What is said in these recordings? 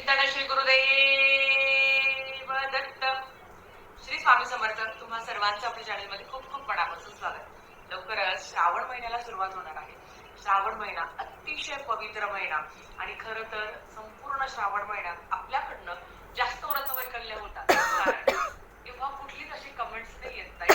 चिंतन श्री गुरुदेव दत्त. श्री स्वामी समर्थ. तुम्हा सर्वांचं आपल्या चॅनलमध्ये खूप खूप मनापासून स्वागत. लवकरच श्रावण महिन्याला सुरुवात होणार आहे. श्रावण महिना अतिशय पवित्र महिना आणि खरं तर संपूर्ण श्रावण महिन्यात आपल्याकडनं जास्त व्रतवैकल्य होतात, कारण तेव्हा कुठलीच अशी कमेंट्स नाही येत नाही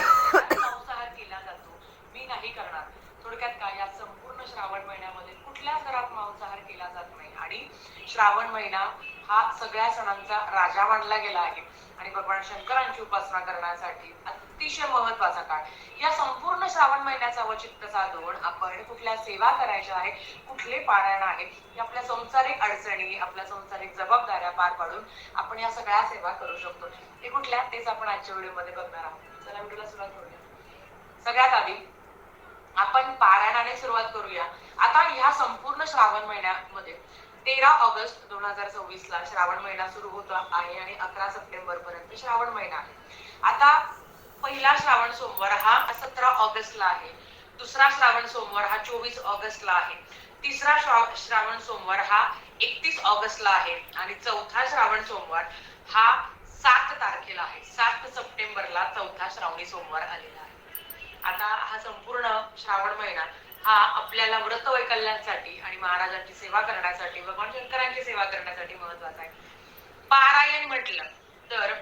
मांसाहार केला जातो, मी नाही करणार. थोडक्यात काय, या संपूर्ण श्रावण महिन्यामध्ये कुठल्याच घरात मांसाहार केला जात नाही आणि श्रावण महिना हा सगळ्या सणांचा राजा मानला गेला आहे आणि भगवान शंकरांची उपासना करण्यासाठी अतिशय महत्वाचा काळ. या संपूर्ण श्रावण महिन्याचा अवचित्त साधून आपण कुठल्या सेवा करायच्या आहे, कुठले पारायण आहे, की आपल्या संसारिक अडचणी, आपल्या संसारिक जबाबदाऱ्या पार पाडून आपण या सगळ्या सेवा करू शकतो. ते कुठल्या, तेच आपण आजच्या व्हिडिओमध्ये बघणार आहोत. चला व्हिडिओला सुरुवात करूया. सगळ्यात आधी आपण पारायणाने सुरुवात करूया. आता ह्या संपूर्ण श्रावण महिन्यामध्ये 13 ऑगस्ट 2026 ला श्रावण महिना सुरू होतो आहे आणि 11 सप्टेंबर पर्यंत श्रावण महिना आहे. आता पहिला श्रावण सोमवार हा 17 ऑगस्टला आहे, दुसरा श्रावण सोमवार हा 24 ऑगस्टला आहे, तिसरा श्रावण सोमवार हा 31 ऑगस्टला आहे आणि चौथा श्रावण सोमवार हा 7 तारखेला आहे. 7 सप्टेंबरला चौथा श्रावणी सोमवार आलेला आहे. आता हा संपूर्ण श्रावण महिना हा आपल्याला व्रतवैकल्यांसाठी आणि महाराजांची सेवा करण्यासाठी, भगवान शंकरांची सेवा करण्यासाठी महत्वाचा आहे. पारायण म्हटलं तर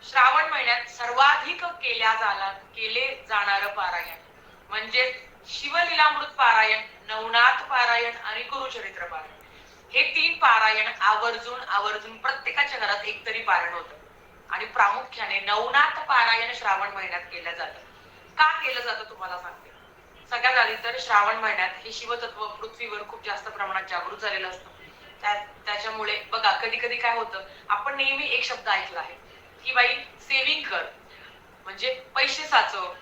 श्रावण महिन्यात सर्वाधिक केले जाणारं पारायण म्हणजे शिवलीलामृत पारायण, नवनाथ पारायण आणि गुरुचरित्र पारायण. हे 3 पारायण आवर्जून प्रत्येकाच्या घरात एकतरी पारायण होतं आणि प्रामुख्याने नवनाथ पारायण श्रावण महिन्यात केलं जातं. का केलं जातं तुम्हाला सांगते. सगळ्यात आधी तर श्रावण महिन्यात हे शिवतत्व पृथ्वीवर खूप जास्त प्रमाणात जागृत झालेलं असतं. त्याच्यामुळे बघा, कधी कधी काय होतं, आपण नेहमी एक शब्द ऐकला आहे की बाई सेव्हिंग कर, म्हणजे पैसे साचव,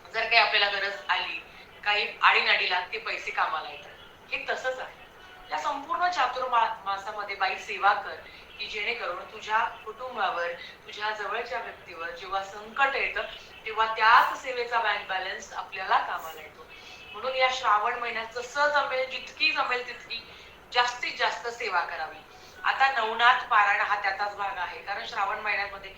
जर काही आपल्याला गरज आली, काही आडीनडीला ते पैसे कामाला येतात. हे तसंच आहे. या संपूर्ण चातुर्मासामध्ये बाई सेवा कर, की जेणेकरून तुझ्या कुटुंबावर, तुझ्या जवळच्या व्यक्तीवर जेव्हा संकट येतं तेव्हा त्याच सेवेचा बँक बॅलन्स आपल्याला कामाला येतो. म्हणून या श्रावण महिन्यात जसं जमेल, जितकी जमेल तितकी जास्तीत जास्त सेवा करावी. आता नवनाथ पारायण हा त्याचाच भाग आहे, कारण श्रावण महिन्यामध्ये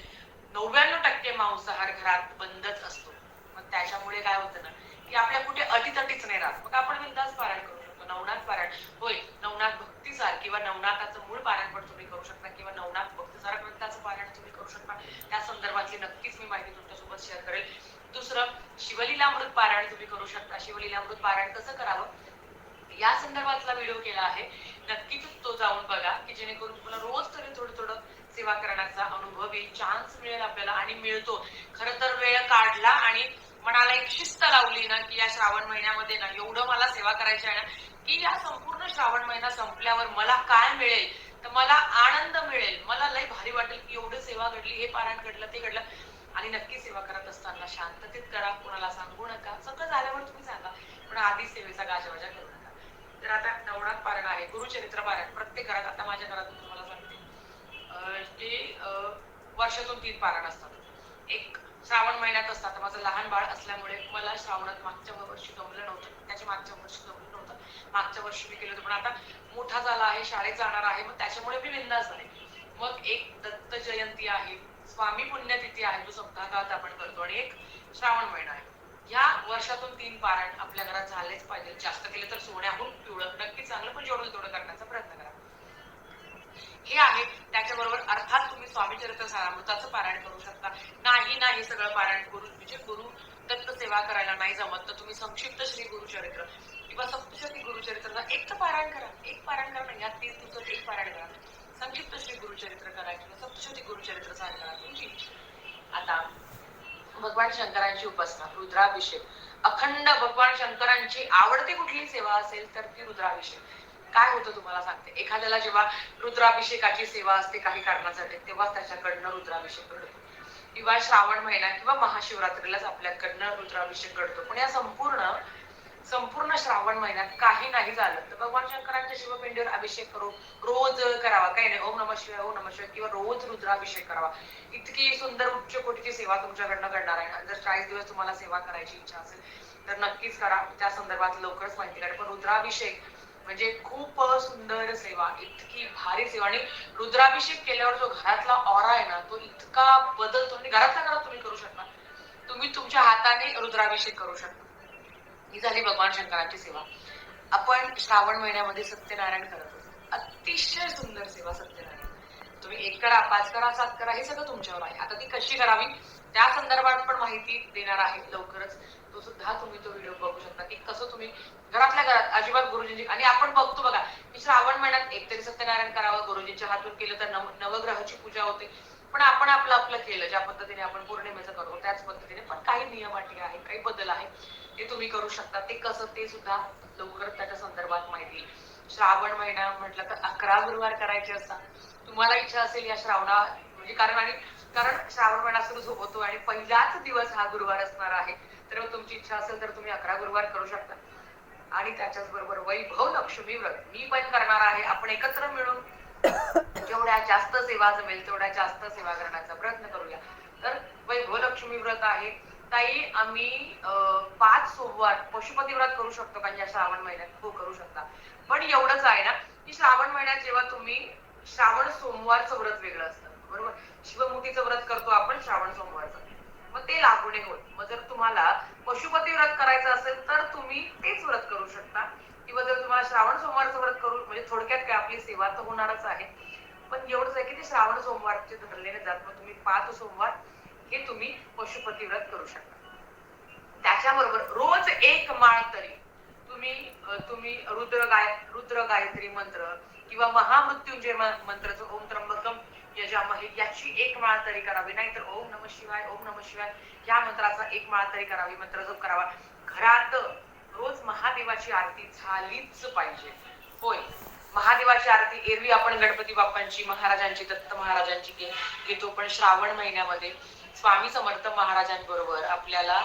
99% मांसाहार घरात बंदच असतो. मग त्याच्यामुळे काय होतं ना, की आपल्या कुठे अटीतटीच नाही राहत, मग आपण बिनधास्त पारायण करू शकतो. नवनाथ पारायण, होय, नवनाथ भक्तीसार किंवा नवनाथाचं मूळ पारायण पण तुम्ही करू शकता किंवा नवनाथ भक्तीसार ग्रंथाचं पारायण तुम्ही करू शकता. त्या संदर्भातली नक्कीच मी माहिती तुमच्यासोबत शेअर करेल. दुसरं, शिवलीलामृत पारायण तुम्ही करू शकता. शिवलीलामृत पारायण कसं करावं या संदर्भातला व्हिडिओ केला आहे, नक्कीच तो जाऊन बघा, की जेणेकरून तुम्हाला रोज तरी थोडं सेवा करण्याचा अनुभव येईल, चान्स मिळेल आपल्याला आणि मिळतो. खरं तर वेळ काढला आणि मनाला एक शिस्त लावली ना, की या श्रावण महिन्यामध्ये ना एवढं मला सेवा करायची आहे ना, की या संपूर्ण श्रावण महिना संपल्यावर मला काय मिळेल, तर मला आनंद मिळेल, मला लय भारी वाटेल की एवढी सेवा घडली, हे पारायण घडलं, ते घडलं. आणि नक्की सेवा करत असताना शांततेत करा, कोणाला सांगू नका. सगळं झाल्यावर तुम्ही सांगा, पण आधी सेवेचा गाजावाजा करू नका. तर आता नवनाथ पारायण आहे, गुरुचरित्र पारायण प्रत्येक घरात. आता माझ्या घरात तुम्हाला सांगते, वर्षातून 3 पारायण असतात. एक श्रावण महिन्यात असतात. माझं लहान बाळ असल्यामुळे मला श्रावणात मागच्या वर्षी जमलं नव्हतं, त्याच्या मागच्या वर्षी जमलं नव्हतं. मागच्या वर्षी मी केलं होतं, पण आता मोठा झाला आहे, शाळेत जाणार आहे, मग त्याच्यामुळे मी बिनधास्त आहे. मग एक दत्त जयंती आहे, स्वामी पुण्यतिथी आहे, जो सप्ताहात आपण करतो, आणि एक श्रावण महिना आहे. या वर्षातून 3 पारायण आपल्या घरात झालेच पाहिजे. जास्त केले तर सोन्याहून पिवळं नक्की चांगलं, पण जेवढं तेवढं करण्याचा प्रयत्न करा. हे आहे. त्याच्याबरोबर अर्थात तुम्ही स्वामी चरित्र सारामृताचं पारायण करू शकता. नाही सगळं पारायण करून म्हणजे गुरु दत्त सेवा करायला नाही जमत, तर तुम्ही संक्षिप्त श्री गुरुचरित्र किंवा सप्तशती गुरुचरित्र एक तर पारायण करा. एक पारायण करा नाही, या 30 दिवसात एक पारायण करा. संक्षिप्त श्री गुरुचरित्र करा किंवा सप्तशती गुरुचरित्र सार करा तुमची. आता भगवान शंकरांची उपासना, रुद्राभिषेक. अखंड भगवान शंकरांची आवडती कुठली सेवा असेल तर ती रुद्राभिषेक. काय होतं तुम्हाला सांगते, एखाद्याला जेव्हा रुद्राभिषेकाची सेवा असते काही कारणासाठी, तेव्हा त्याच्याकडनं रुद्राभिषेक घडतो, किंवा श्रावण महिना किंवा महाशिवरात्रीलाच आपल्याकडनं रुद्राभिषेक घडतो. पण या संपूर्ण श्रावण महिन्यात काही नाही झालं तर भगवान शंकरांच्या शिवपिंडीवर अभिषेक करू रोज करावा. काही नाही, ओम नमः शिवाय, ओम नमः शिवाय, किंवा रोज रुद्राभिषेक करावा. इतकी सुंदर उच्च कोटीची सेवा तुमच्याकडनं घडणार आहे. जर 40 दिवस तुम्हाला सेवा करायची इच्छा असेल तर नक्कीच करा. त्या संदर्भात लवकरच माहिती काढा. पण रुद्राभिषेक म्हणजे खूप सुंदर सेवा, इतकी भारी सेवा. आणि रुद्राभिषेक केल्यावर जो घरातला ऑरा आहे ना, तो इतका बदलतो. म्हणजे घरातल्या घरात तुम्ही करू शकता. तुम्ही तुमच्या हाताने रुद्राभिषेक करू शकता. ही झाली भगवान शंकरांची सेवा. आपण श्रावण महिन्यामध्ये सत्यनारायण करत असतो. अतिशय सुंदर सेवा सत्यनारायण. तुम्ही 1 करा, 5 करा, 7 करा, हे सगळं तुमच्यावर आहे. आता ती कशी करावी त्या संदर्भात पण माहिती देणार आहे लवकरच. तो सुद्धा तुम्ही तो व्हिडिओ बघू शकता की कसं तुम्ही घरातल्या घरात अजिबात गुरुजींची. आणि आपण बघतो बघा की श्रावण महिन्यात एकतरी सत्यनारायण करावं, गुरुजींच्या हातून केलं तर नवग्रहाची पूजा होते. पण आपण आपलं आपलं केलं, ज्या पद्धतीने आपण पौर्णिमेचं करतो त्याच पद्धतीने. पण काही नियम अटी आहे, काही बदल आहे, ते तुम्ही करू शकता. ते कसं ते सुद्धा लवकर त्याच्या संदर्भात माहिती. श्रावण महिना म्हटलं तर 11 गुरुवार करायचे असतात. तुम्हाला इच्छा असेल या श्रावणा म्हणजे कारण श्रावण महिना सुरू होतो आणि पहिलाच दिवस हा गुरुवार असणार आहे. तर तुमची इच्छा असेल तर तुम्ही 11 गुरुवार करू शकता. आणि त्याच्याच बरोबर वैभव लक्ष्मी व्रत मी पण करणार आहे. आपण एकत्र मिळून जेवढ्या जास्त सेवा जमेल तेवढ्या जास्त सेवा करण्याचा प्रयत्न करूया. तर वैभव लक्ष्मी व्रत आहे ताई. आम्ही 5 सोमवार पशुपती व्रत करू शकतो का या श्रावण महिन्यात? हो, करू शकता. पण एवढंच आहे ना की श्रावण महिन्यात जेव्हा तुम्ही श्रावण सोमवारचं व्रत वेगळं असतं, बरोबर. शिवमुठीचं व्रत करतो आपण श्रावण सोमवारचं, मग ते लागू नाही होत. मग जर तुम्हाला पशुपती व्रत करायचं असेल तर तुम्ही तेच व्रत करू शकता. किंवा जर तुम्हाला श्रावण सोमवारचं व्रत करू म्हणजे थोडक्यात काय आपली सेवा तर होणारच आहे. पण एवढंच आहे की ते श्रावण सोमवारचे धरले नाही जात. मग तुम्ही 5 सोमवार हे तुम्ही पशुपती व्रत करू शकता. त्याच्याबरोबर रोज 1 माळ तरी तुम्ही रुद्र गायत्री मंत्र किंवा महामृत्युंजय मंत्राचं ओम त्र्यंबकम यजामहे याची 1 माळ तरी करावी. नाहीतर ओम नमः शिवाय, ओम नमः शिवाय या मंत्राचा 1 माळ तरी करावी, मंत्र जप करावा. घरात रोज महादेवाची आरती झालीच पाहिजे. होय, महादेवाची आरती एरवी आपण गणपती बाप्पांची, महाराजांची, दत्त महाराजांची घेतो. पण श्रावण महिन्यामध्ये स्वामी समर्थ महाराजांबरोबर आपल्याला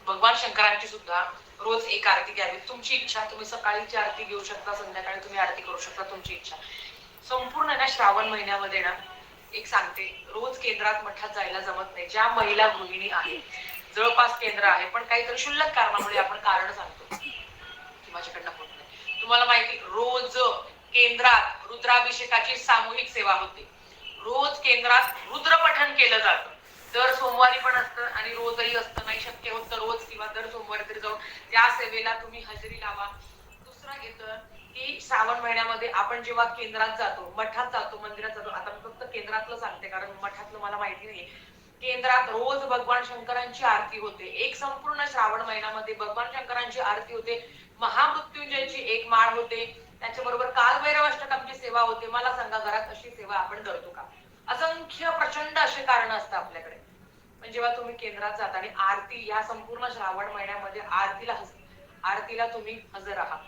भगवान शंकरांची सुद्धा रोज 1 आरती घ्यावी. तुमची इच्छा, तुम्ही सकाळीची आरती घेऊ शकता, संध्याकाळी तुम्ही आरती करू शकता, तुमची इच्छा. संपूर्ण ना श्रावण महिन्यामध्ये ना एक सांगते, रोज केंद्रात मठात जायला जमत नाही. ज्या महिला गृहिणी आहेत, जवळपास केंद्र आहे पण काहीतरी क्षुल्लक कारणामुळे आपण कारण सांगतो की माझ्याकडनं होत नाही. तुम्हाला माहिती, रोज केंद्रात रुद्राभिषेकाची सामूहिक सेवा होते. रोज केंद्रात रुद्रपठण केलं जातं. दर सोमवारी पण असतं आणि रोजही असतं. नाही शक्य होत तर रोज किंवा दर सोमवारी तरी जाऊन त्या सेवेला तुम्ही हजेरी लावा. दुसरं येतं की श्रावण महिन्यामध्ये आपण जेव्हा केंद्रात जातो, मठात जातो, मंदिरात जातो. आता मी फक्त केंद्रातलं सांगते कारण मठातलं मला माहिती नाही. केंद्रात रोज भगवान शंकरांची आरती होते. एक संपूर्ण श्रावण महिन्यामध्ये भगवान शंकरांची आरती होते. महामृत्युंजयची 1 माळ होते. त्याच्याबरोबर कालभैरव अष्टकामची सेवा होते. मला सांगा, घरात अशी सेवा आपण करतो का? असंख्य प्रचंड असे कारण असतात आपल्याकडे. पण जेव्हा तुम्ही केंद्रात जाता आणि आरती या संपूर्ण श्रावण महिन्यामध्ये आरतीला तुम्ही हजर आहात.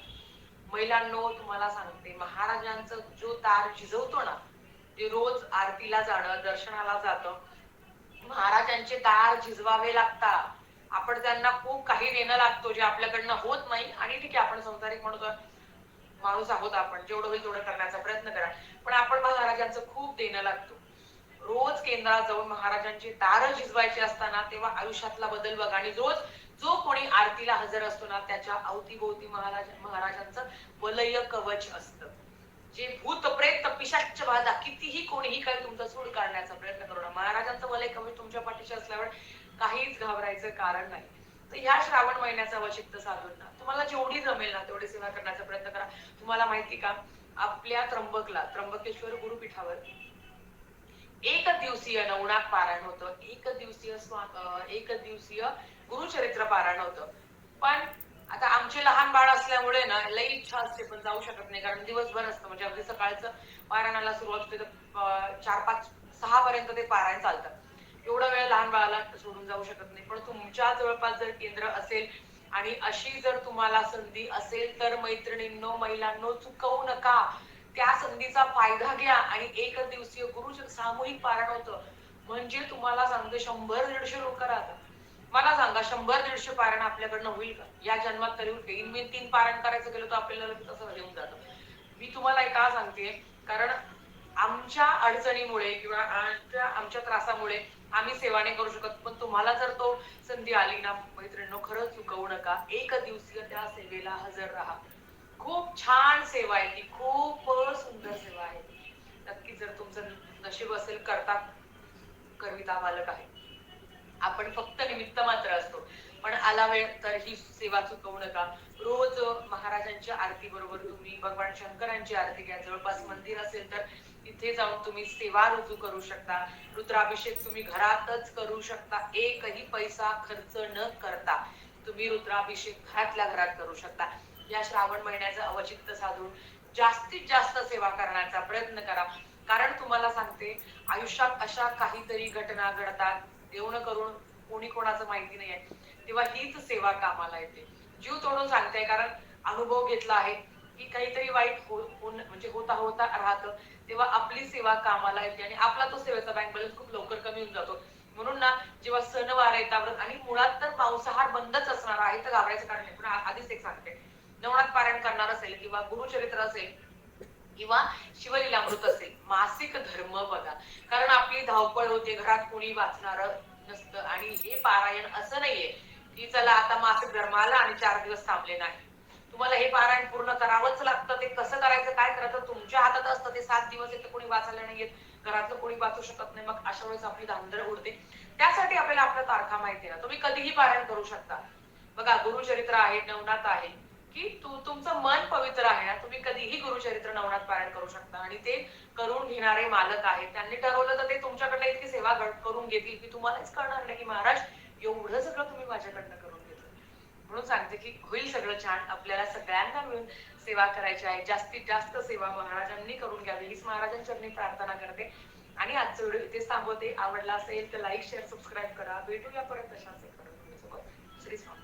महिलांनो, तुम्हाला सांगते, महाराजांचं जो तार झिजवतो ना, जे रोज आरतीला जाणं, दर्शनाला जातं, महाराजांचे दार झिजवावे लागतात. आपण त्यांना खूप काही देणं लागतो जे आपल्याकडनं होत नाही. आणि ठीक आहे, आपण संसारिक माणूस आहोत, आपण जेवढं होईल तेवढं करण्याचा प्रयत्न करा. पण आपण महाराजांचं खूप देणं लागतो. रोज केंद्रात जाऊन महाराजांचे दार झिजवायचे असताना तेव्हा आयुष्यातला बदल बघा. आणि रोज जो कोणी आरतीला हजर असतो ना, त्याच्या अवतीभोवती महाराजांचं वलय कवच असतं. जे भूत प्रेत पिशाच बाधा कितीही कोणीही काही तुमचा सूड काढण्याचा प्रयत्न करू नका, महाराजांचं वलय कवच तुमच्या पाठीशी असल्यावर काहीच घाबरायचं कारण नाही. तर ह्या श्रावण महिन्याचा वचित्त साधून ना तुम्हाला जेवढी जमेल ना तेवढी सेवा करण्याचा प्रयत्न करा. तुम्हाला माहिती का, आपल्या त्र्यंबकेश्वर गुरुपीठावर 1 दिवसीय नवनाथ पारायण होतं. 1 दिवसीय गुरुचरित्र पारायण होतं. पण आता आमचे लहान बाळ असल्यामुळे ना लई इच्छा असते पण जाऊ शकत नाही. कारण दिवसभर असतं, म्हणजे अगदी सकाळचं पारायणाला सुरुवात होते तर 4, 5, 6 पर्यंत ते पारायण चालतं. एवढा वेळ लहान बाळाला सोडून जाऊ शकत नाही. पण तुमच्या जवळपास जर केंद्र असेल आणि अशी जर तुम्हाला संधी असेल तर मैत्रिणींनो, महिलांनो, चुकवू नका. त्या संधीचा फायदा घ्या. आणि 1 दिवसीय गुरु सामूहिक पारायण होतं. म्हणजे तुम्हाला सांगते 100-150 लोक राहतात. मला सांगा, 100-150 पारायण आपल्याकडनं होईल का या जन्मात? तरी होईल. मी 3 पारायण करायचं गेलं तर आपल्याला तसं येऊन जातं. मी तुम्हाला का सांगते, कारण आमच्या अडचणीमुळे किंवा आमच्या त्रासामुळे आम्ही सेवा नाही करू शकत, पण तुम्हाला जर तो संधी आली ना मैत्रिणींनो, खरंच चुकवू नका. एक दिवसीय त्या सेवेला हजर राहा. खूप छान सेवा आहे ती, खूप सुंदर सेवा आहे ती. नक्की जर तुमचं नशीब असेल, करता करविता मालक आहे. आपण फक्त निमित्त मात्र असतो. पण आला वेळ तर ही सेवा चुकवू नका. रोज महाराजांच्या आरती बरोबर तुम्ही भगवान शंकरांची आरती घ्या. जवळपास मंदिर असेल तर तिथे जाऊन तुम्ही सेवा रुजू करू शकता. रुद्राभिषेक तुम्ही घरातच करू शकता. एकही पैसा खर्च न करता तुम्ही रुद्राभिषेक घरातल्या घरात करू शकता. या श्रावण महिन्याचं अवचित्त साधून जास्तीत जास्त सेवा करण्याचा प्रयत्न करा. कारण तुम्हाला सांगते, आयुष्यात अशा काहीतरी घटना घडतात, देव करून कोणी कोणाचं माहिती नाहीये, तेव्हा हीच सेवा कामाला येते. जीव तोडून सांगते, कारण अनुभव घेतला आहे की काहीतरी वाईट म्हणजे होता होता राहतं, तेव्हा आपली सेवा कामाला येते आणि आपला तो सेवेचा बँक बॅलन्स खूप लवकर कमी होऊन जातो. म्हणून ना, जेव्हा सणवार येतात आणि मुळात तर मांसाहार बंदच असणार आहे, तर घाबरायचं कारण नाही. पण आधीच एक सांगते, नवनाथ पारायण करणार असेल किंवा गुरुचरित्र असेल किंवा शिवलीलामृत असेल, मासिक धर्म बघा. कारण आपली धावपळ होते, घरात कोणी वाचणार नसतं आणि हे पारायण असं नाहीये की चला आता मासिक धर्म आला आणि 4 दिवस थांबले नाही. तुम्हाला हे पारायण पूर्ण करावंच लागतं. ते कसं करायचं, काय करायचं तुमच्या हातात असतं. ते 7 दिवस येतं, कोणी वाचायला नाही येत, घरातलं कोणी वाचू शकत नाही. मग अशा वेळेस आपली धांदळ उडते. त्यासाठी आपल्याला आपल्या तारखा माहिती आहे ना, तुम्ही कधीही पारायण करू शकता. बघा, गुरुचरित्र आहे, नवनाथ आहे, की तुमचं मन पवित्र आहे ना, तुम्ही कधीही गुरुचरित्र नवनाथ पारायण करू शकता. आणि ते करून घेणारे मालक आहेत, त्यांनी ठरवलं तर ते तुमच्याकडनं इतकी सेवा करून घेतील की तुम्हालाच कळणार नाही की महाराज एवढं सगळं तुम्ही माझ्याकडनं करून घेतलं. म्हणून सांगते की होईल सगळं छान. आपल्याला सगळ्यांना मिळून सेवा करायची आहे. जास्तीत जास्त सेवा महाराजांनी करून घ्यावी हीच महाराजांच्या प्रार्थना करते. आणि आजचा व्हिडिओ इथेच थांबवते. आवडला असेल तर लाईक, शेअर, सबस्क्राईब करा. भेटूया परत अशाच एका व्हिडिओसोबत. श्री स्वामी.